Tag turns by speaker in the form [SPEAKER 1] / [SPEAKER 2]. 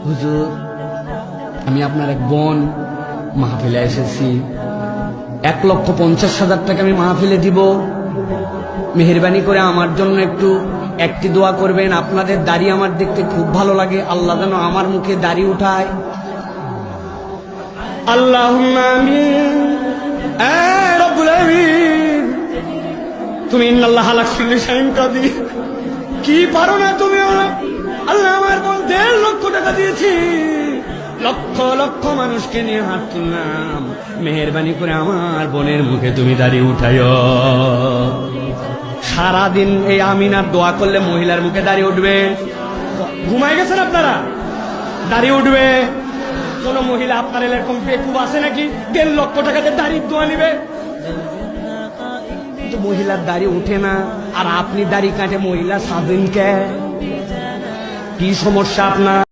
[SPEAKER 1] হুজুর, আমি আপনার এক বোন, মাহফিলে এসেছি। 1,50,000 টাকা আমি মাহফিলে দিব। মেহেরবানি করে আমার জন্য একটি দোয়া করবেন। আপনাদের দাড়ি আমার দেখতে খুব ভালো লাগে, আল্লাহ যেন আমার মুখে দাড়ি উঠায়। আল্লাহুম্মা আমিন। রব্বুল আমিন, তুমি ইন্নাল্লাহা আলা কুল্লি শাইইন কাদির। কি পারো না তুমি? আল্লাহ, আমার বোন 1.5 লক্ষ টাকা দিয়েছি, লক্ষ লক্ষ মানুষকে নিয়ে হাত তুললাম। মেহেরবানি করে আমার বোনের মুখে তুমি দাড়ি উঠাইও। সারাদিন এই আমিনার দোয়া করলে মহিলার মুখে দাড়ি উঠবে। ঘুমাই গেছেন আপনারা? দাড়ি উঠবে। কোন মহিলা আপনার এরকম বেকুব আছে নাকি 1.5 লক্ষ টাকাতে দাড়ির দোয়া নিবে? কিন্তু মহিলার দাড়ি উঠে না, আর আপনি দাড়ি কাটে মহিলা সাজেন কে? কি সমস্যা আপনার?